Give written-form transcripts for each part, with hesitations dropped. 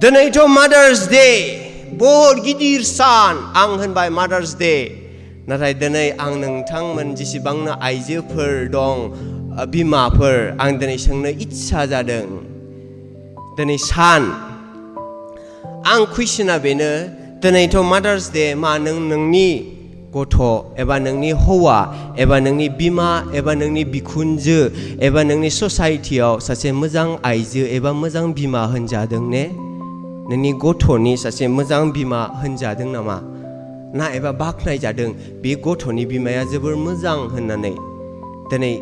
दिनैथ' mother's day बहुद गिदिर सान आं होनबाय मादार्स डे नाथाय दिनै आं नोंथांमोन जेसेबांनो आइजोफोर दं बिमाफोर आं दिनै सोंनो इच्छा जादों दिनै सान आं कुइसना बेनो दिनैथ' मादार्स डे मा नोंनि गथ' एबा नोंनि हौवा एबा नोंनि बिमा एबा नोंनि बिखुनजो एबा नोंनि ससाइटियाव सासे मोजां आइजो एबा मोजां बिमा होनजादों ने नोंनि गथ'नि सासे मोजां बिमा होनजादों नामा ना एबा बाख्नाय जादों बे गथ'नि बिमाया जोबोर मोजां होननानै दिनै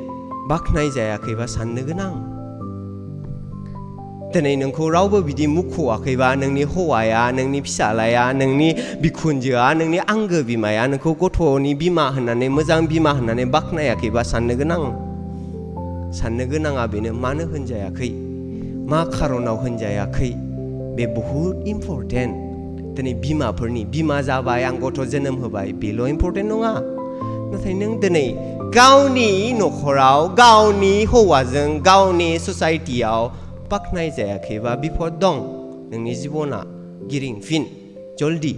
बाख्नाय जायाखैबा साननो गोनां दिनै नोंखौ रावबो बिदि मुख'वाखैबा नोंनि हौवाया नोंनि फिसालाया नोंनि बिखुनजोआ नोंनि आंगो बिमाया नोंखौ गथ'नि बिमा होननानै मोजां बिमा होननानै बाख्नायाखैबा साननो गोनाङा बेनो मानो होनजायाखै मा खारनाव होनजायाखै बे बहुद इम्परटेन्ट दिनै बिमाफोरनि बिमा जाबाय आं गथ' जोनोम होबाय बेल' इम्परटेन्ट नङा नाथाय नों दिनै गावनि न'खराव गावनि हौवाजों गावनि ससाइटियाव बाख्नाय जायाखैबा बिपद दं नोंनि जिबना गिरिंफिन जल्दि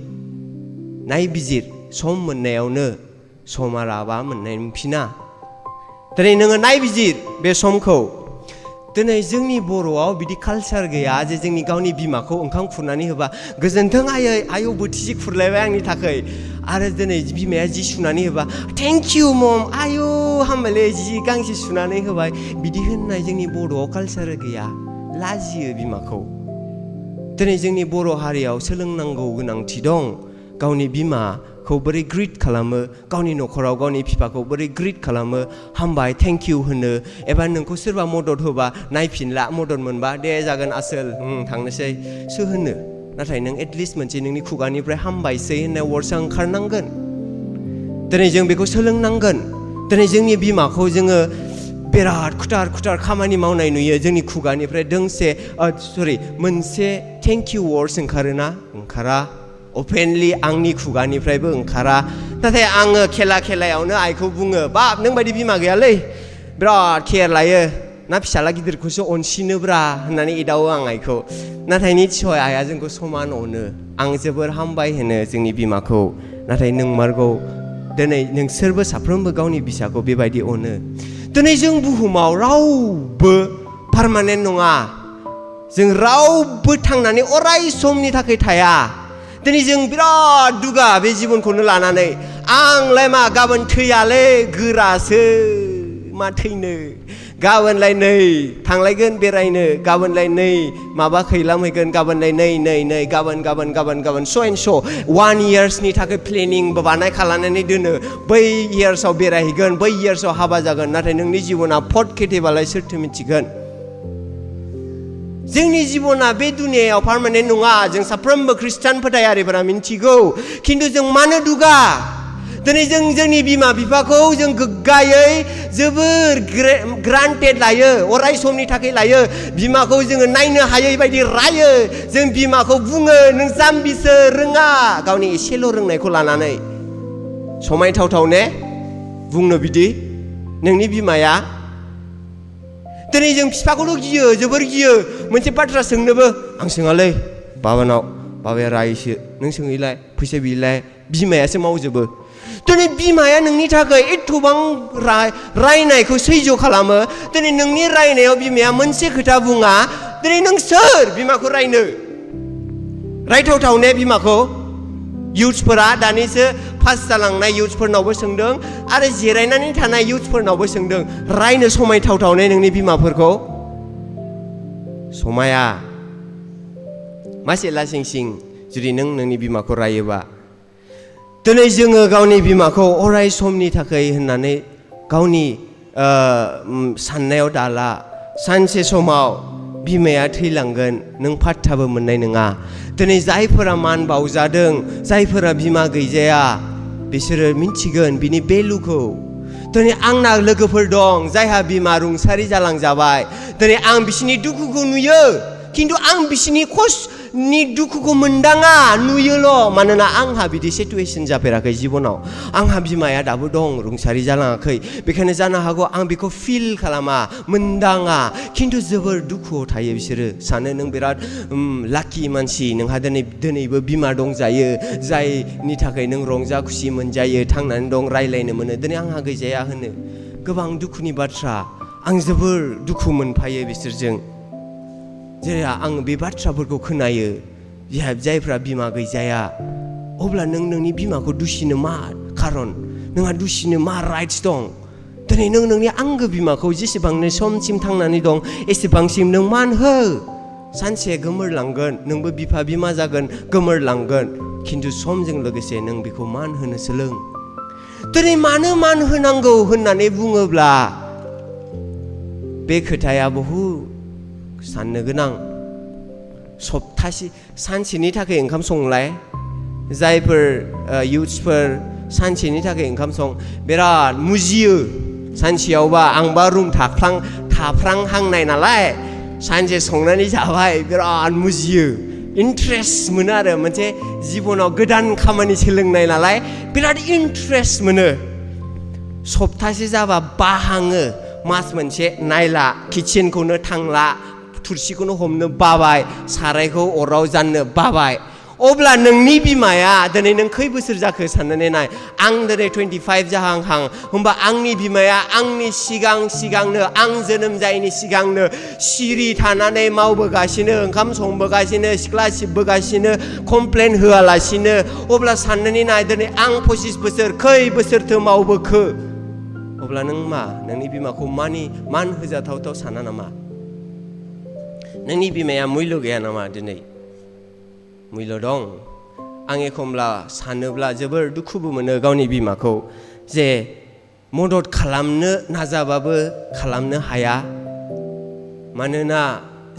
नायबिजिर सम मोननायावनो समा राबा मोनफिना दिनै नोङो नायबिजिर बे समखौ दिनै जोंनि बर'आव बिदि कालचार गैया जे जोंनि गावनि बिमाखौ ओंखाम खुरनानै होबा गोजोन्थों आयौ बोथिसे खुरलायबाय आंनि थाखाय आरो दिनै बिमाया जि सुनानै होबा थेंक इउ मम आयौ हामबायलै जि गांसे सुनानै होबाय बिदि होननाय जोंनि बर'आव कालचार गैया लाजियो बिमाखौ दिनै जोंनि बर' हारियाव सोलोंनांगौ गोनांथि दं गावनि बिमाखौ बोरै ग्रिट खालामो गावनि न'खराव गावनि बिफाखौ बोरै ग्रिट खालामो हामबाय थेंक इउ होनो एबा नोंखौ सोरबा मदद होबा नायफिनला मदद मोनबा दे जागोन आसोल थांनोसै सो होनो नाथाय नों एटलिस्ट मोनसे नोंनि खुगानिफ्राय हामबायसै होननाय वर्डसा ओंखारनांगोन दिनै जों बेखौ सोलोंनांगोन दिनै जोंनि बिमाखौ जोङो बिराद खुथार खामानि मावनाय नुयो जोंनि खुगानिफ्राय मोनसे थेंक इउ वर्ड्स ओंखारा अपेनलि आंनि खुगानिफ्रायबो ओंखारा नाथाय आङो खेलायावनो आइखौ बुङो बाब नों बायदि बिमा गैयालै बिराद केयार लायो ना फिसाला गिदिरखौसो अनसिनोब्रा होननानै एदावो आं आइखौ नाथाय निस्सय आइया जोंखौ समान अनो आं जोबोर हामबाय होनो जोंनि बिमाखौ नाथाय नोंमारगौ दिनै नोंसोरबो साफ्रोमबो गावनि फिसाखौ बेबायदि अनो दिनै जों बुहुमाव रावबो पारमानेन्ट नङा जों रावबो थांनानै अराय समनि थाखाय थाया दिनै जों बिराद दुगा बे जिबनखौनो लानानै आंलाय मा गाबोन थैयालै गोरासो मा थैनो गाबोनलाय नै थांलायगोन बेरायनो गाबोनलाय नै माबा खैलामहैगोन गाबोनलाय नै गाबोन स' एन्ड स' 1 इयार्सनि थाखाय प्लेनिं बानाय खालामनानै दोनो बै इयार्सआव बेरायहैगोन बै इयार्सआव हाबा जागोन नाथाय नोंनि जिबना फट खेथेबालाय सोरथो मिथिगोन जोंनि जिबना बे दुनियायाव पारमानेन्ट नङा जों साफ्रोमबो खृष्टान फोथायारिफोरा मिन्थिगौ खिन्थु जों मानो दुगा दिनै जों जोंनि बिमा बिफाखौ जों गोग्गायै जोबोर ग्रान्टेड लायो अराय समनि थाखाय लायो बिमाखौ जोङो नायनो हायै बायदि रायो जों बिमाखौ बुङो नों जाम्बिसो रोङा गावनि एसेल' रोंनायखौ लानानै समायथावथाव ने बुंनो बिदि नोंनि बिमाया दिनै जों बिफाखौल' गियो जोबोर गियो मोनसे बाथ्रा सोंनोबो आं सोङालै बाबाया रायोसो नों सोङैलाय फैसा बिलाय बिमायासो मावजोबो दिनै बिमाया नोंनि थाखाय एथबां रायनायखौ सैज्य खालामो दिनै नोंनि रायनायाव बिमाया मोनसे खोथा बुङा दिनै नों सोर बिमाखौ रायनो रायथावथाव ने बिमाखौ इउथ्सफोरा दानिसो पास जालांनाय इउथ्सफोरनावबो सोंदों आरो जिरायनानै थानाय इउथ्सफोरनावबो सोंदों रायनो समायथावथाव ने नोंनि बिमाफोरखौ समाया मासे लासिं जुदि नों नोंनि बिमाखौ रायोबा दिनै जोङो गावनि बिमाखौ अराय समनि थाखाय होननानै गावनि साननायाव दाला सानसे समाव बिमाया थैलांगोन नों पात्ताबो मोननाय नङा दिनै जायफोरा मान बावजादों जायफोरा बिमा गैजाया बिसोरो मिन्थिगोन बिनि भेलुखौ दिनै आंना लोगोफोर दं जायहा बिमा रुंसारि जालांजाबाय दिनै आं बिसिनि दुखुखौ नुयो खिन्थु आं बिसिनि खस्थनि दुखुखौ मोनदाङा नुयोल' मानोना आंहा बिदि सिटुएसन जाफेराखै जिबनाव आंहा बिमाया दाबो दं रुंसारि जालाङाखै बेखायनो जानो हागौ आं बेखौ फिल खालामा मोनदाङा खिन्थु जोबोर दुखुआव थायो बिसोरो सानो नों बिराद लाकि मानसि नोंहा दिनैबो बिमा दंजायो जायनि थाखाय नों रंजा खुसि मोनजायो थांनानै दं रायलायनो मोनो दिनै आंहा गैजाया होनो गोबां दुखुनि बाथ्रा आं जोबोर दुखु मोनफायो बिसोरजों जेरै आं बे बाथ्राफोरखौ खोनायो जायफ्रा बिमा गैजाया अब्ला नों नोंनि बिमाखौ दुसिनो मा खारन नोंहा दुसिनो मा राइट्स दं दिनै नों नोंनि आंगो बिमाखौ जेसेबांनो समसिम थांनानै दं एसेबांसिम नों मान हो सानसे गोमोरलांगोन नोंबो बिफा बिमा जागोन गोमोरलांगोन खिन्थु समजों लोगोसे नों बेखौ मान होनो सोलों दिनै मानो मान होनांगौ होननानै बुङोब्ला बे खोथाया बहुद साननो गोनां सप्तासे सानसेनि थाखाय ओंखाम संलाय जायफोर इउथ्सफोर सानसेनि थाखाय ओंखाम सं बिराद मुजियो सानसेयावबा आंबा रुम थाफ्रांहांनाय नालाय सानसे संनानै जाबाय बिराद मुजियो इन्ट्रेस्ट मोनो आरो मोनसे जिबनाव गोदान खामानि सोलोंनाय नालाय बिराद इन्ट्रेस्ट मोनो सप्तासे जाबा बाहाङो मास मोनसे नायला किचेनखौनो थांला थुरसिखौनो हमनो बाबाय सारायखौ अराव जाननो बाबाय अब्ला नोंनि बिमाया दिनै नों खै बोसोर जाखो साननानै नाय आं दिनै 25 जाहांहां होमबा आंनि बिमाया आंनि सिगांनो आं जोनोम जायैनि सिगांनो सिरि थानानै मावबोगासिनो ओंखाम संबोगासिनो सिख्ला सिबबोगासिनो कमप्लेन होआलासिनो अब्ला साननानै नाय दिनै आं 25 बोसोर खै बोसोरथो मावबोखो अब्ला नों मा नोंनि बिमाखौ मान होजाथावथाव साना नामा नोंनि बिमाया मुल्य गैया नामा दिनै मुल्य दं आं एखमब्ला सानोब्ला जोबोर दुखुबो मोनो गावनि बिमाखौ जे मदद खालामनो नाजाबाबो खालामनो हाया मानोना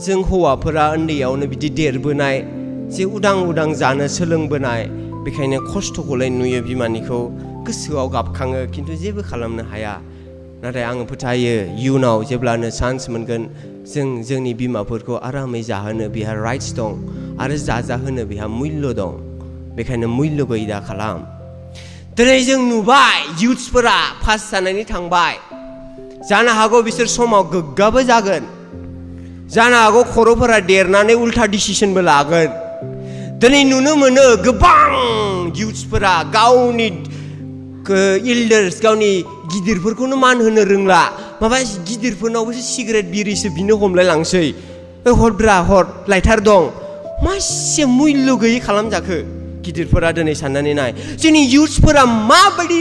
जों हौवाफोरा उन्दैयावनो बिदि देरबोनाय जे उदां जानो सोलोंबोनाय बेखायनो खस्थ'खौलाय नुयो बिमानिखौ गोसोआव गाबखाङो खिन्थु जेबो खालामनो हाया नाथाय आङो फोथायो इयुनाव जेब्लानो चान्स मोनगोन जोंनि बिमाफोरखौ आरामै जाहोनो बिहा राइट्स दं आरो जाहोनो बिहा मुल्य दं बेखायनो मुल्य गैयै दा खालाम दिनै जों नुबाय इउथ्सफोरा पास जानानै थांबाय जानो हागौ बिसोर समाव गोग्गाबो जागोन जानो हागौ खर'फोरा देरनानै उल्था डिसिसनबो लागोन दिनै नुनो मोनो गोबां इउथ्सफोरा गावनि इल्डार्स गावनि गिदिरफोरखौनो मान होनो रोंला माबा गिदिरफोरनावबो सिगारेट बिरिसो बिनो हमलाय लांसै हरब्रा हर लाइटार दं मासे मुल्य गैयै खालामजाखो गिदिरफोरा दिनै साननानै नाय जोंनि इउथ्सफोरा माबायदि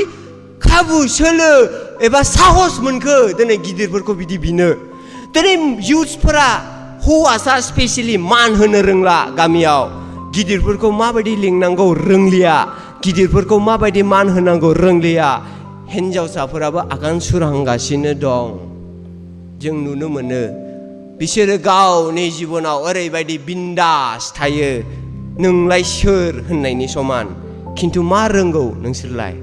खाबु सोलो एबा साहस मोनखो दिनै गिदिरफोरखौ बिदि बिनो दिनै इउथ्सफोरा हौवासा स्पेसियेलि मान होनो रोंला गामियाव गिदिरफोरखौ माबायदि लिंनांगौ रोंलिया गिदिरफोरखौ माबायदि मान होनांगौ रोंलिया हिन्जावसाफोराबो आगान सुरहांगासिनो दं जों नुनो मोनो बिसोरो गावनि जिबनाव ओरैबायदि बिन्दास थायो नोंलाय सोर होननायनि समान खिन्थु मा रोंगौ नोंसोरलाय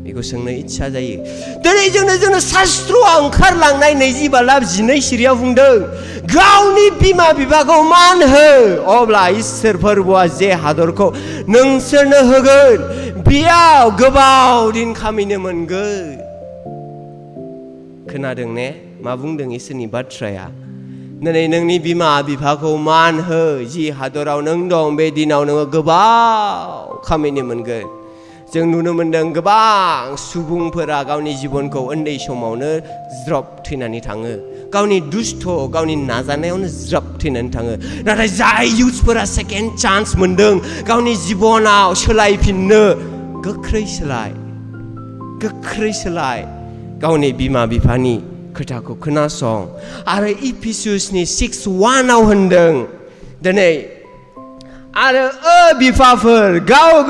बेखौ सोंनो इच्छा जायो दिनै जोंनो शास्त्रआव ओंखारलांनाय 22:12 सिरियाव बुंदों गावनि बिमा बिफाखौ मान हो अब्ला इसोर फोरबोआ जे हादरखौ नोंसोरनो होगोन बेयाव गोबाव दिन खामिनो मोनगोन खोनादों ने मा बुंदों इसोरनि बाथ्राया दिनै नोंनि बिमा बिफाखौ मान हो जि हादराव नों दं बे दिनाव नोङो गोबाव खामिनो मोनगोन जों नुनो मोनदों गोबां सुबुंफोरा गावनि जिबनखौ उन्दै समावनो ज्रब थैनानै थाङो गावनि दुस्थ गावनि नाजानायावनो ज्रब थैनानै थाङो नाथाय जाय इउथ्सफोरा सेकेन्ड चान्स मोनदों गावनि जिबनाव सोलायफिननो गोख्रै सोलाय गावनि बिमा बिफानि खोथाखौ खोनासं आरो इफिसुसनि 6:1 होनदों दिनै आरो बिफाफोर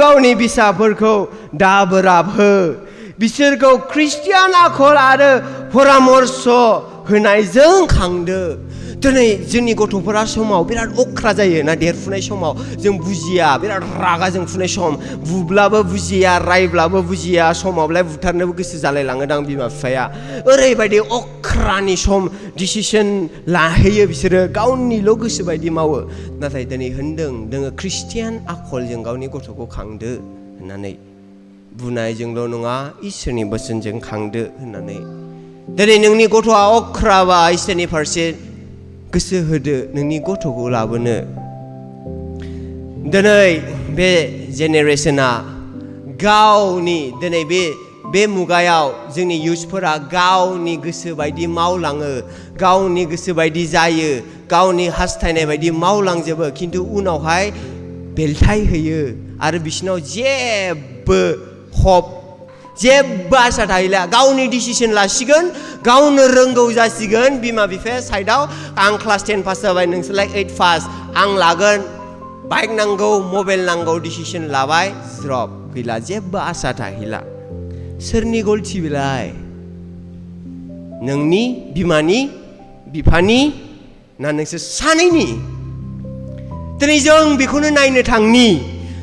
गावनि फिसाफोरखौ दाबोराब हो बिसोरखौ ख्रिस्टियान आखल आरो परामर्श होनायजों खांदो दिनै जोंनि गथ'फोरा समाव बिराद अख्रा जायो ना देरफुनाय समाव जों बुजिया बिराद रागा जोंफुनाय सम बुब्लाबो बुजिया रायब्लाबो बुजिया समावलाय बुथारनोबो गोसो जालायलाङोदां बिमा बिफाया ओरैबायदि अख्रानि सम डिसिसन लाहैयो बिसोरो गावनिल' गोसो बायदि मावो नाथाय दिनै होनदों नोङो ख्रिस्टियान आखलजों गावनि गथ'खौ खांदो होननानै बुंनायजोंल' नङा इसोरनि बोसोनजों खांदो होननानै दिनै नोंनि गथ'आ अख्राबा इसोरनि फारसे गोसो होदो नोंनि गथ'खौ लाबोनो दिनै बे जेनेरेशना गावनि दिनै बे मुगायाव जोंनि इउथफोरा गावनि गोसो बायदि मावलाङो गावनि गोसो बायदि जायो गावनि हास्थायनाय बायदि मावलांजोबो खिन्थु उनावहाय बेलथाय होयो आरो बिसिनाव जेबो हप जेबो आसा थाहैला गावनि डिसिसन लासिगोन गावनो रोंगौ जासिगोन बिमा बिफाया साइडआव आं क्लास 10 पास जाबाय नोंसोरलाय 8 पास आं लागोन बाइक नांगौ मबाइल नांगौ डिसिसन लाबाय ज्रब गैला जेबो आसा थाहैला सोरनि गलथि बेलाय नोंनि बिमानि बिफानि ना नोंसोर सानैनि दिनै जों बेखौनो नायनो थांनि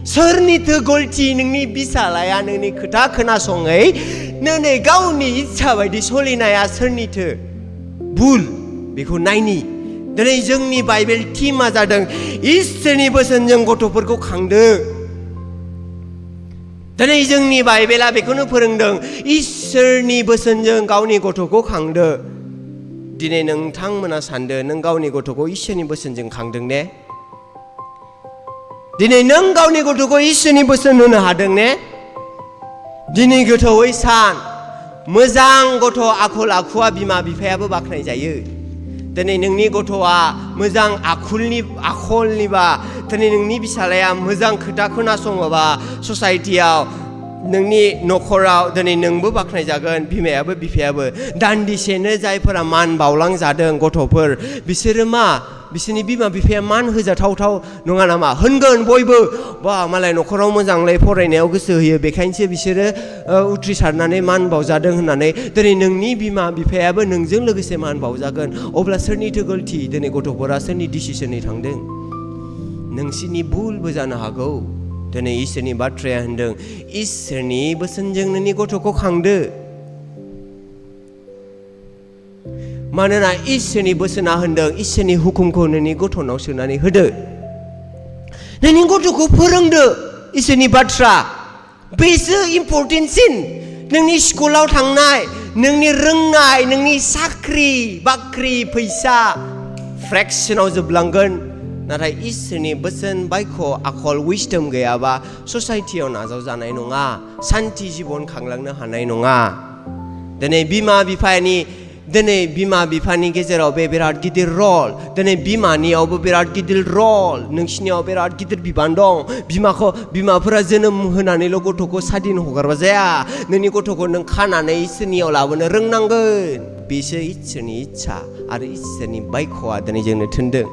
सोरनिथो गलथि नोंनि बिसालाया नोंनि खोथा खोनासङै नै गावनि इच्छा बायदि सोलिनाया सोरनिथो भुल बेखौ नायनि दिनै जोंनि बाइबेल थिमा जादों इसोरनि बोसोनजों गथ'फोरखौ खांदो दिनै जोंनि बाइबेला बेखौनो फोरोंदों इसोरनि बोसोनजों गावनि गथ'खौ खांदो दिनै नोंथांमोना सानदो नों गावनि गथ'खौ इसोरनि बोसोनजों खांदों ने दिनै नों गावनि गथ'खौ इसोरनि बोसोन होनो हादों ने दिनै गोथौयै सान मोजां गथ' आखल आखुआ बिमा बिफायाबो बाख्नाय जायो दिनै नोंनि गथ'आ मोजां आखलनिबा दिनै नोंनि बिसालाया मोजां खोथा खोनासङोबा ससाइटियाव नोंनि न'खराव दिनै नोंबो बाख्नायजागोन बिमायाबो बिफायाबो दान्दिसेनो जायफोरा मान बावलांजादों गथ'फोर बिसोरो मा बिसोरनि बिमा बिफाया मान होजाथावथाव नङा नामा होनगोन बयबो बा मालाय न'खराव मोजांलाय फरायनायाव गोसो होयो बेखायनोसो बिसोरो उथ्रिसारनानै मान बावजादों होननानै दिनै नोंनि बिमा बिफायाबो नोंजों लोगोसे मान बावजागोन अब्ला सोरनिथो गलथि दिनै गथ'फोरा सोरनि डिसिसनै थांदों नोंसिनि भुलबो जानो हागौ दिनै इसोरनि बाथ्राया होनदों इसोरनि बोसोनजों नोंनि गथ'खौ खांदो मानोना इसोरनि बोसोना होनदों इसोरनि हुकुमखौ नोंनि गथ'नाव सोनानै होदो नोंनि गथ'खौ फोरोंदो इसोरनि बाथ्रा बेसो इम्परटेन्टसिन नोंनि स्कुलाव थांनाय नोंनि रोंनाय नोंनि साख्रि बाख्रि फैसा फ्रेक्सनाव जोबलांगोन नाथाय इसोरनि बोसोन बायख' आखल विजडम गैयाबा ससाइटियाव नाजावजानाय नङा सान्ति जिबन खांलांनो हानाय नङा दिनै बिमा बिफानि गेजेराव बे बिराद गिदिर रल दिनै बिमानियावबो बिराद गिदिर रल नोंसिनियाव बिराद गिदिर बिबान दं बिमाफोरा जोनोम होनानैल' गथ'खौ सादिन हगारबा जाया नोंनि गथ'खौ नों खानानै इसोरनियाव लाबोनो रोंनांगोन बेसो इसोरनि इच्छा आरो इसोरनि बायख'आ दिनै जोंनो थिनदों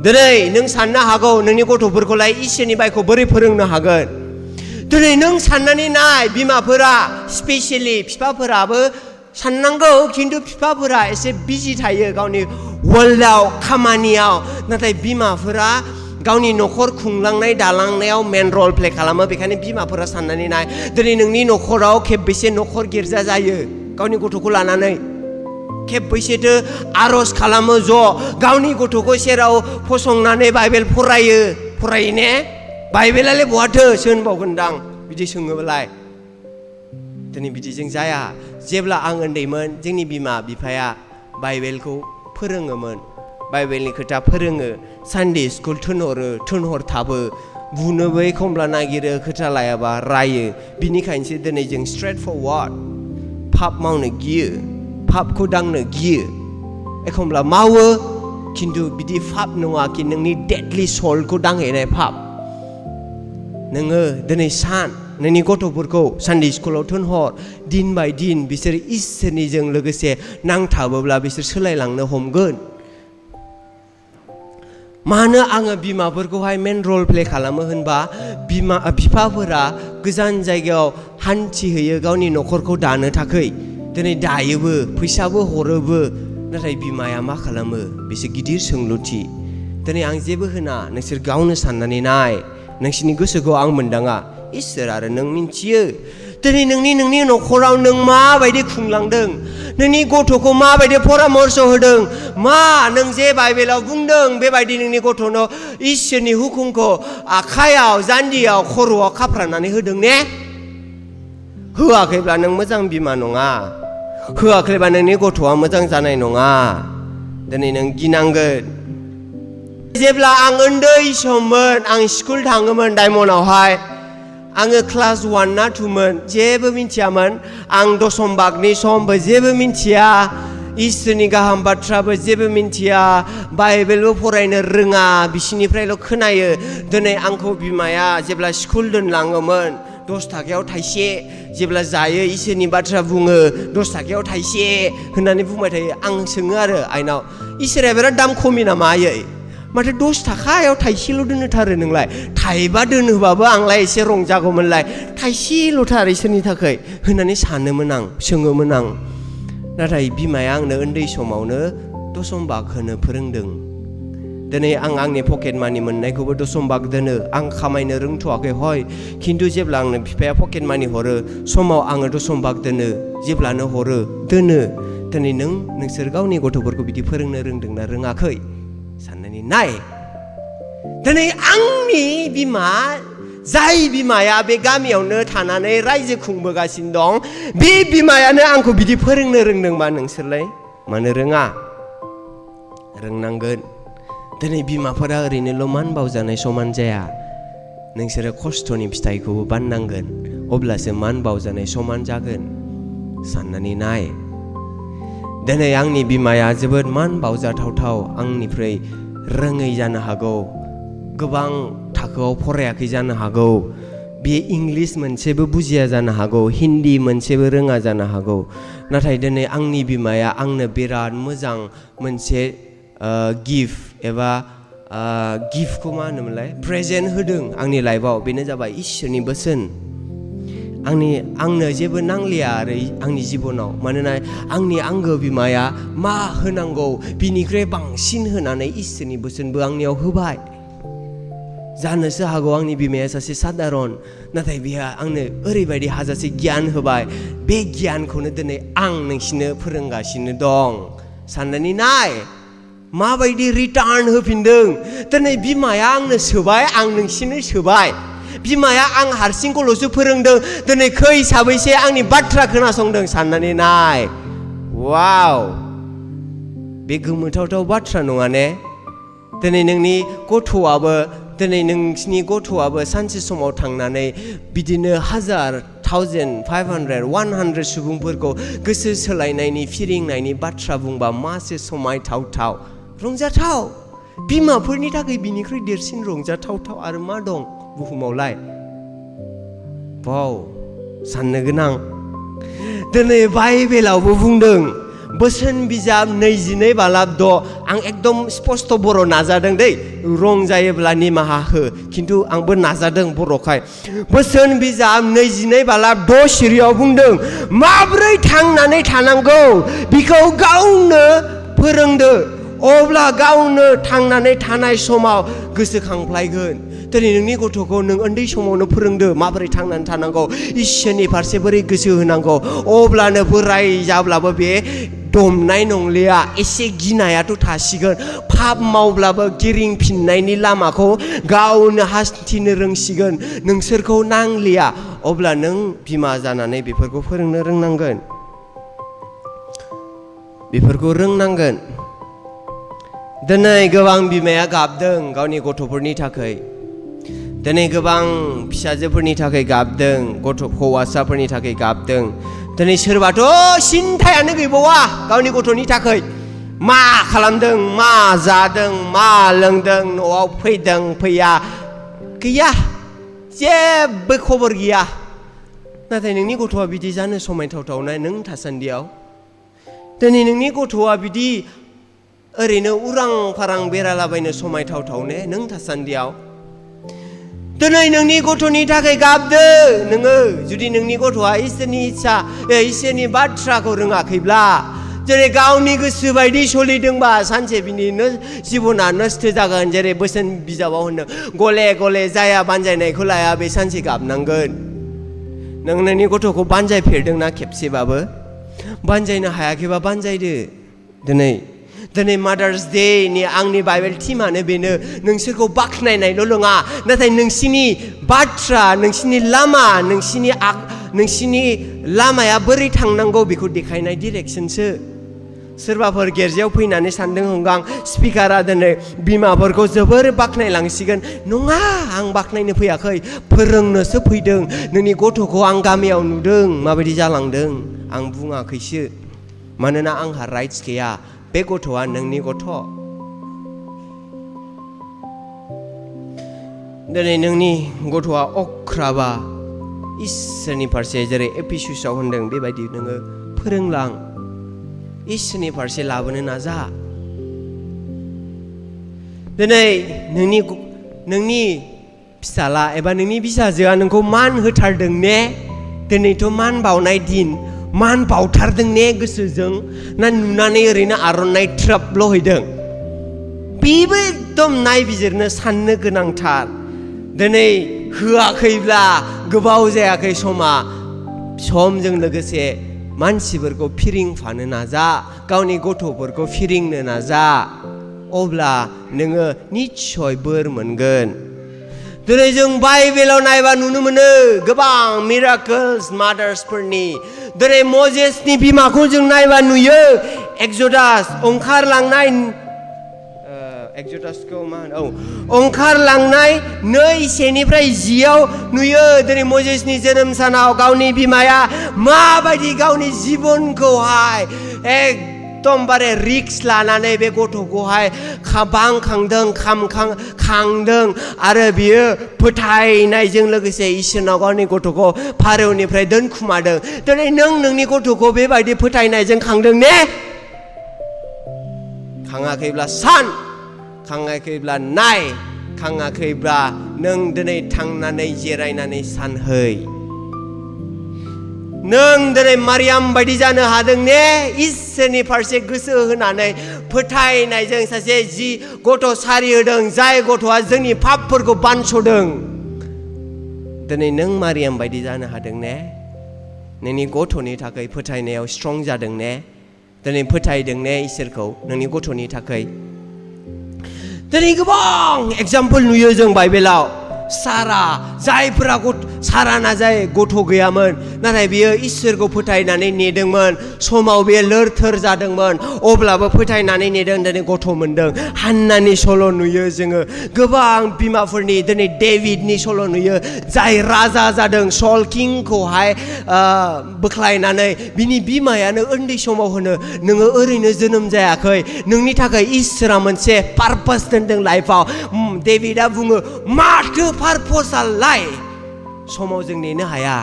दिनै नों साननो हागौ नोंनि गथ'फोरखौलाय इसोरनि बायखौ बोरै फोरोंनो हागोन दिनै नों साननानै नाय बिमाफोरा स्पेसियेलि बिफाफोराबो साननांगौ खिन्थु बिफाफोरा एसे बिजि थायो गावनि वर्ल्डआव खामानियाव नाथाय बिमाफोरा गावनि न'खर खुंलांनाय दालांनायाव मेन रल प्ले खालामो बेखायनो बिमाफोरा साननानै नाय दिनै नोंनि न'खराव खेबबेसे न'खर गिर्जा जायो गावनि गथ'खौ लानानै खेबबैसेथो आर'ज खालामो ज' गावनि गथ'खौ सेराव फसंनानै बाइबेल फरायो ने बाइबेलालाय बहाथो सोनबावगोनदां बिदि सोङोबालाय दिनै बिदिजों जाया जेब्ला आं उन्दैमोन जोंनि बिमा बिफाया बाइबेलखौ फोरोङोमोन बाइबेलनि खोथा फोरोङो सानडे स्कुल थोनहरथाबो बुनोबो एखमब्ला नागिरो खोथा लायाबा रायो बिनिखायनोसो दिनै जों स्ट्रेट फरवार्ड पाप मावनो गियो पापखौ दांनो गियो एखमब्ला मावो खिन्थु बिदि पाप नङा कि नोंनि डेडलि सलखौ दांहैनाय पाप नोङो दिनै नोंनि गथ'फोरखौ सानडे स्कुलाव थोनहर दिन बाय दिन बिसोर इसोरनिजों लोगोसे नांथाबोब्ला बिसोर सोलायलांनो हमगोन मानो आङो बिमाफोरखौहाय मेन रल प्ले खालामो होनबा बिफाफोरा गोजान जायगायाव हान्थिहैयो गावनि न'खरखौ दानो थाखै दिनै दायोबो फैसाबो हरोबो नाथाय बिमाया मा खालामो बिसोर गिदिर सोंलुथि दिनै आं जेबो होना नोंसोर गावनो साननानै नाय नोंसिनि गोसोखौ आं मोनदाङा इसोर आरो नों मिन्थियो दिनै नोंनि न'खराव नों माबायदि खुंलांदों नोंनि गथ'खौ माबायदि परामर्श होदों मा नों जे बाइबेलाव बुंदों बेबायदि नोंनि गथ'नो इसोरनि हुकुमखौ आखायाव जान्दियाव खर'आव खाफ्रानानै होदों ने होआखैब्ला नों मोजां बिमा नङा होआखैब्ला नोंनि गथ'आ मोजां जानाय नङा दिनै नों गिनांगोन जेब्ला आं उन्दै सममोन आं स्कुल थाङोमोन डायमन्डआवहाय आङो क्लास 1 ना 2 मोन जेबो मिथियामोन आं दशम बागनि समबो जेबो मिथिया इसोरनि गाहाम बाथ्राबो जेबो मिथिया बाइबेलबो फरायनो रोङा बिसिनिफ्रायल' खोनायो दिनै आंखौ बिमाया जेब्ला स्कुल दोनलाङोमोन 10 थाखायाव थाइसे जेब्ला जायो इसोरनि बाथ्रा बुङो 10 थाखायाव थाइसे होननानै बुंबाय थायो आं सोङो आरो आइनाव इसोरा बिराद दाम खमि नामा आयै माथो 10 थाखायाव थाइसेल' दोनोथारो नोंलाय थाइबा दोनोबाबो आंलाय एसे रंजागौमोनलाय थाइसेल'थार इसोरनि थाखाय होननानै सानोमोन आं सोङोमोन आं नाथाय बिमाया आंनो उन्दै समावनो दशम बाग होनो फोरोंदों दिनै आं आंनि पकेट मानि मोननायखौबो दशम बाग दोनो आं खामायनो रोंथ'वाखै हय खिन्थु जेब्ला आंनो बिफाया पकेट मानि हरो समाव आङो दशम बाग दोनो जेब्लानो हरो दोनो दिनै नोंसोर गावनि गथ'फोरखौ बिदि फोरोंनो रोंदोंना रोङाखै साननानै नाय दिनै आंनि बिमा जाय बिमाया बे गामियावनो थानानै रायजो खुंबोगासिनो दं बे बिमायानो आंखौ बिदि फोरोंनो रोंदोंबा नोंसोरलाय मानो रोङा रोंनांगोन दिनै बिमाफोरा ओरैनोल' मान बावजानाय समान जाया नोंसोरो खस्थ'नि फिथाइखौबो बाननांगोन अब्लासो मान बावजानाय समान जागोन साननानै नाय दिनै आंनि बिमाया जोबोद मान बावजाथावथाव आंनिफ्राय रोङै जानो हागौ गोबां थाखोआव फरायाखै जानो हागौ बे इंलिश मोनसेबो बुजिया जानो हागौ हिन्दी मोनसेबो रोङा जानो हागौ नाथाय दिनै आंनि बिमाया आंनो बिराद मोजां मोनसे गिफ्ट एबा गिफ्टखौ मा होनोमोनलाय प्रेजेन्ट होदों आंनि लाइफआव बेनो जाबाय इसोरनि बोसोन आंनो जेबो नांलिया आरो आंनि जिबनाव मानोना आंनि आंगो बिमाया मा होनांगौ बिनिख्रुइ बांसिन होनानै इसोरनि बोसोनबो आंनियाव होबाय जानोसो हागौ आंनि बिमाया सासे सादारन नाथाय बिहा आंनो ओरैबायदि हाजासे गियान होबाय बे गियानखौनो दिनै आं नोंसिनो फोरोंगासिनो दं साननानै नाय माबायदि रिटार्न होफिनदों दिनै बिमाया आंनो सोबाय आं नोंसिनो सोबाय बिमाया आं हारसिंखौल'सो फोरोंदों दिनै खै साबैसे आंनि बाथ्रा खोनासंदों साननानै नाय वाव बे गोमोथावथाव बाथ्रा नङा ने दिनै नोंसिनि गथ'आबो सानसे समाव थांनानै बिदिनो 100 सुबुंफोरखौ गोसो सोलायनायनि फिरिंनायनि बाथ्रा बुंबा मासे समायथावथाव रंजाथाव बिमाफोरनि थाखाय बिनिख्रुइ देरसिन रंजाथावथाव आरो मा दं बुहुमावलाय बाव साननो गोनां दिनै बाइबेलावबो बुंदों बोसोन बिजाब 22:6 आं एकदम स्पष्ट बर' नाजादों दै रं जायोब्ला निमाहा हो खिन्थु आंबो नाजादों बर'खाय बोसोन बिजाब 22:6 सिरियाव बुंदों माब्रै थांनानै थानांगौ बिखौ गावनो फोरोंदो अब्ला गावनो थांनानै थानाय समाव गोसोखांफ्लायगोन दिनै नोंनि गथ'खौ नों उन्दै समावनो फोरोंदो माबोरै थांनानै थानांगौ इसोरनि फारसे बोरै गोसो होनांगौ अब्लानो बोराय जाब्लाबो बे दमनाय नंलिया एसे गिनायाथ' थासिगोन पाप मावब्लाबो गिरिंफिननायनि लामाखौ गावनो हान्थिनो रोंसिगोन नोंसोरखौ नांलिया अब्ला नों बिमा जानानै बेफोरखौ फोरोंनो रोंनांगोन दिनै गोबां बिमाया गाबदों गावनि गथ'फोरनि थाखाय दिनै गोबां फिसाजोफोरनि थाखाय गाबदों हौवासाफोरनि थाखाय गाबदों दिनै सोरबाथ' सिन्थायानो गैबावा गावनि गथ'नि थाखाय मा खालामदों मा जादों मा लोंदों न'आव फैदों फैया गैया जेबो खबर गैया नाथाय नोंनि गथ'आ बिदि जानो समायथावथावना नों थासान्दियाव दिनै नोंनि गथ'आ बिदि ओरैनो उरां फारां बेरालाबायनो समायथावथाव ने नों थासान्दियाव दिनै नोंनि गथ'नि थाखाय गाबदो नोङो जुदि नोंनि गथ'आ इसोरनि इस्सा इसोरनि बाथ्राखौ रोङाखैब्ला जेरै गावनि गोसो बायदि सोलिदोंबा सानसे बिनि जिबना नस्थ' जागोन जेरै बोसोन बिजाबाव होनदों गले गले जाया बानजायनायखौ लाया बे सानसे गाबनांगोन नों नोंनि गथ'खौ बानजायफेरदोंना खेबसेबाबो बानजायनो हायाखैबा बानजायदो दिनै मादार्स डे नि आंनि बाइबेल थिमानो बेनो नोंसोरखौ बाख्नायनायल' नङा नाथाय नोंसिनि बाथ्रा नोंसिनि लामा नोंसिनि लामाया बोरै थांनांगौ बेखौ देखायनाय डिरेक्सनसो सोरबाफोर गिर्जायाव फैनानै सानदों हंगां स्पिकारा दिनै बिमाफोरखौ जोबोर बाख्नायलांसिगोन नङा आं बाख्नायनो फैयाखै फोरोंनोसो फैदों नोंनि गथ'खौ आं गामियाव नुदों माबायदि जालांदों आं बुङाखैसो मानोना आंहा राइट्स गैया बे गथ'आ नोंनि गथ' दिनै नोंनि गथ'आ अख्राबा इसोरनि फारसे जेरै एफिसुसाव होनदों बेबायदि नोङो फोरोंलां इसोरनि फारसे लाबोनो नाजा दिनै नोंनि फिसाला एबा नोंनि फिसाजोआ नोंखौ मान होथारदों ने दिनैथ' मान बावनाय दिन मान बावथारदों ने गोसोजों ना नुनानै ओरैनो आर'नाइ ट्रापल' हैदों बेबो एकदम नायबिजिरनो साननो गोनांथार दिनै होआखैब्ला गोबाव जायाखै समजों लोगोसे मानसिफोरखौ फिरिंफानो नाजा गावनि गथ'फोरखौ फिरिंनो नाजा अब्ला नोङो निस्सय बोर मोनगोन दिनै जों बाइबेलाव नायबा नुनो मोनो गोबां मिराकल्स मादार्सफोरनि दिनै मजेसनि बिमाखौ जों नायबा नुयो एक्सोडास ओंखारलांनाय 2:10 नुयो दिनै मजेसनि जोनोम सानाव गावनि बिमाया माबायदि गावनि जिबनखौहाय एकदमबारे रिक्स लानानै बे गथ'खौहाय खांदों आरो बियो फोथायनायजों लोगोसे इसोरनाव गावनि गथ'खौ फारौनिफ्राय दोनखुमादों दिनै नोंनि गथ'खौ बेबायदि फोथायनायजों खांदों ने खाङाखैब्ला खाङाखैब्ला नाय खाङाखैब्ला नों दिनै थांनानै जिरायनानै सानहै नों दिनै मारियाम बायदि जानो हादों ने इसोरनि फारसे गोसो होनानै फोथायनायजों सासे जि गथ' सारि होदों जाय गथ'आ जोंनि पापफोरखौ बानस'दों दिनै नों मारियाम बायदि जानो हादों ने नोंनि गथ'नि थाखाय फोथायनायाव स्ट्रं जादों ने दिनै फोथायदों ने इसोरखौ नोंनि गथ'नि थाखाय दिनै गोबां एग्जाम्पल नुयो जों बाइबेलाव साराना जाय गथ' गैयामोन नाथाय बियो इसोरखौ फोथायनानै नेदोंमोन समाव बियो लोरथोर जादोंमोन अब्लाबो फोथायनानै नेदों दिनै गथ' मोनदों हान्नानि सल' नुयो जोङो गोबां बिमाफोरनि दिनै डेभिडनि सल' नुयो जाय राजा जादों सल किंखौहाय बोख्लायनानै बिनि बिमायानो उन्दै समाव होनो नोङो ओरैनो जोनोम जायाखै नोंनि थाखाय इसोरा मोनसे पारपास दोनदों लाइफआव डेभिडआ बुङो माथो पारपसालाय समाव जों नेनो हाया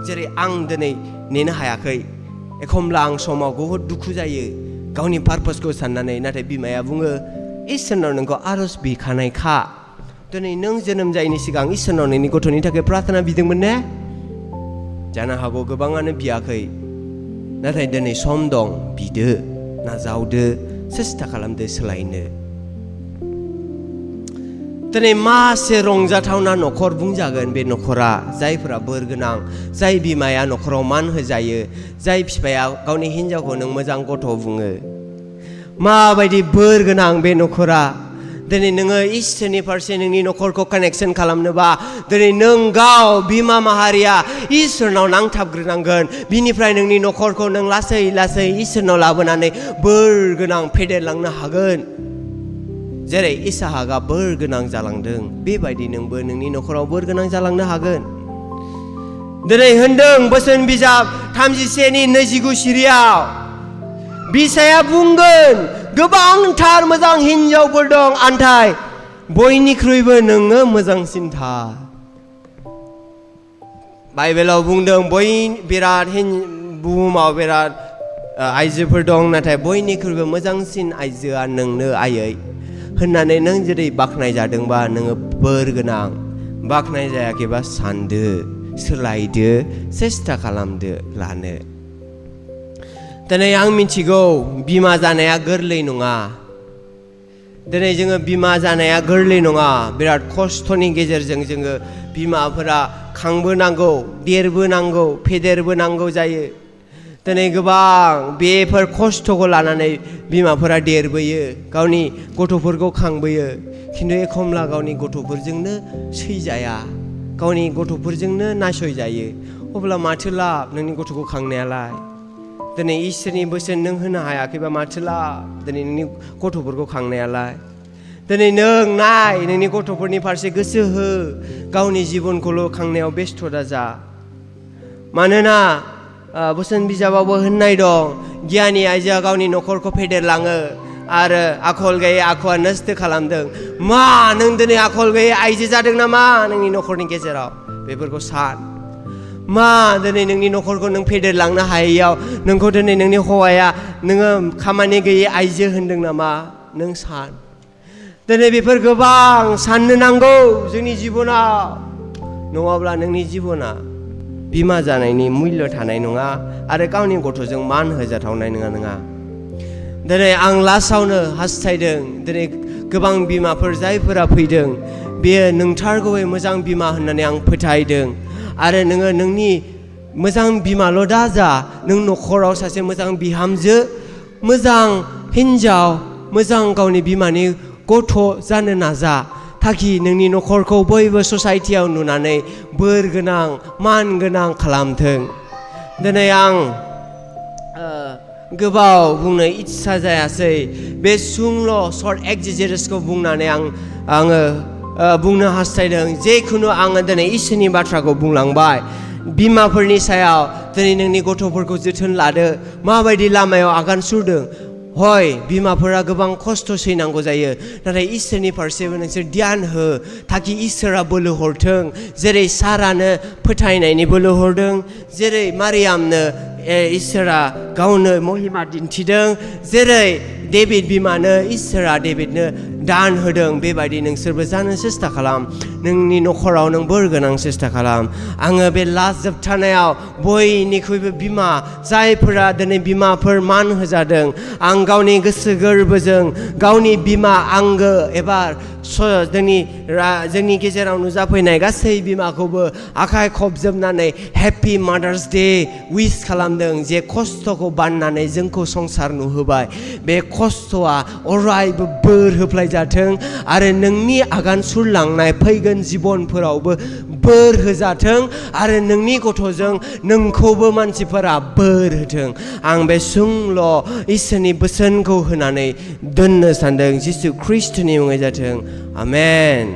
जेरै आं दिनै नेनो हायाखै एखमब्ला आं समाव बहुद दुखु जायो गावनि पारपसखौ साननानै नाथाय बिमाया बुङो इसोरनाव नोंखौ आर'ज बिखानायखा दिनै नों जोनोम जायैनि सिगां इसोरनाव नोंनि गथ'नि थाखाय प्रार्थना बिदोंमोन ने जानो हागौ गोबाङानो बियाखै नाथाय दिनै सम दं बिदो नाजावदो सेस्था खालामदो सोलायनो दिनै मासे रंजाथावना न'खर बुंजागोन बे न'खरा जायफोरा बोर गोनां जाय बिमाया न'खराव मान होजायो जाय बिफाया गावनि हिन्जावखौ नों मोजां गथ' बुङो माबायदि बोर गोनां बे न'खरा दिनै नोङो इसोरनि फारसे नोंनि न'खरखौ कानेक्सन खालामनोबा दिनै नों गाव बिमा माहारिया इसोरनाव नांथाबग्रोनांगोन बिनिफ्राय नोंनि न'खरखौ नों लासै लासै इसोरनाव लाबोनानै बोर गोनां फेदेरलांनो हागोन जेरै इसाहाकआ बोर गोनां जालांदों बेबायदि नोंबो नोंनि न'खराव बोर गोनां जालांनो हागोन दिनै होनदों बोसोन बिजाब 31:29 सिरियाव बिसाया बुंगोन गोबांथार मोजां हिन्जावफोर दं आन्थाय बयनिख्रुइबो नोङो मोजांसिनथार बाइबेलाव बुंदों बुहुमाव बिराद आइजोफोर दं नाथाय बयनिख्रुइबो मोजांसिन आइजोआ नोंनो आयै होननानै नों जेरै बाख्नाय जादोंबा नोङो बोर गोनां बाख्नाय जायाखैबा सानदो सोलायदो सेस्था खालामदो लानो दिनै आं मिथिगौ बिमा जानाया गोरलै नङा दिनै जोङो बिमा जानाया गोरलै नङा बिराद खस्थ'नि गेजेरजों जोङो बिमाफोरा खांबोनांगौ देरबोनांगौ फेदेरबोनांगौ जायो दिनै गोबां बेफोर खस्थ'खौ लानानै बिमाफोरा देरबोयो गावनि गथ'फोरखौ खांबोयो खिन्थु एखमब्ला गावनि गथ'फोरजोंनो सैजाया गावनि गथ'फोरजोंनो नासयजायो अब्ला माथो लाब नोंनि गथ'खौ खांनायालाय दिनै इसोरनि बोसोन नों होनो हायाखैबा माथो लाब दिनै नोंनि गथ'फोरखौ खांनायालाय दिनै नों नाय नोंनि गथ'फोरनि फारसे गोसो हो गावनि जिबनखौल' खांनायाव बेस्थ' दाजा मानोना बोसोन बिजाबावबो होननाय दं गियानि आइजोआ गावनि न'खरखौ फेदेरलाङो आरो आखल गैयै आखुआ नस्थ' खालामदों मा नों दिनै आखल गैयै आइजो जादों नामा नोंनि न'खरनि गेजेराव बेफोरखौ सान मा दिनै नोंनि न'खरखौ नों फेदेरलांनो हायैयाव नोंखौ दिनै नोंनि हौवाया नोङो खामानि गैयै आइजो होनदों नामा नों सान दिनै बेफोर गोबां साननो नांगौ जोंनि जिबनाव नङाब्ला नोंनि जिबना बिमा जानायनि मुल्य थानाय नङा आरो गावनि गथ'जों मान होजाथावनाय नङा दिनै आं लास्टआवनो हास्थायदों दिनै गोबां बिमाफोर जायफोरा फैदों बेयो नोंथारगौयै मोजां बिमा होननानै आं फोथायदों आरो नोङो नोंनि मोजां बिमाल' दा जा नों न'खराव सासे मोजां बिहामजो मोजां हिन्जाव मोजां गावनि बिमानि गथ' जानो नाजा ताकि नोंनि न'खरखौ बयबो ससाइटियाव नुनानै बोर गोनां मान गोनां खालामथों दिनै आं गोबाव बुंनो इच्छा जायासै बे सुंल' सर्ट एक्जिजेरेसखौ बुंनानै आङो बुंनो हास्थायदों जेखुनु आङो दिनै इसोरनि बाथ्राखौ बुंलांबाय बिमाफोरनि सायाव दिनै नोंनि गथ'फोरखौ जोथोन लादो माबायदि लामायाव आगान सुरदों हय बिमाफोरा गोबां खस्थ' सैनांगौ जायो नाथाय इसोरनि फारसेबो नोंसोर ध्यान हो ताकि इसोरा बोलो हरथों जेरै सारानो फोथायनायनि बोलो हरदों जेरै मारियामनो इसोरा गावनो महिमा दिन्थिदों जेरै डेभिड बिमानो इसोरा डेभिडनो दान होदों बेबायदि नोंसोरबो जानो सेस्था खालाम नोंनि न'खराव नों बोर गोनां सेस्था खालाम आङो बे लास्ट जोबथानायाव बयनिख्रुइबो बिमा जायफोरा दिनै बिमाफोर मान होजादों आं गावनि गोसो गोरबोजों गावनि बिमा आंगो एबा जोंनि गेजेराव नुजाफैनाय गासै बिमाखौबो आखाइ खबजोबनानै हेपि मादार्स डे उइस खालामदों जे खस्थ'खौ बाननानै जोंखौ संसार नुहोबाय बे खस्थ'आ अरायबो बोर होफ्लायजाथों आरो नोंनि आगान सुरलांनाय फैगोन जिबनफोरावबो बोर होजाथों आरो नोंनि गथ'जों नोंखौबो मानसिफोरा बोर होथों आं बे सुंल' इसोरनि बोसोनखौ होनानै दोननो सानदों जिसु ख्रिस्टनि मुङै जाथों आमेन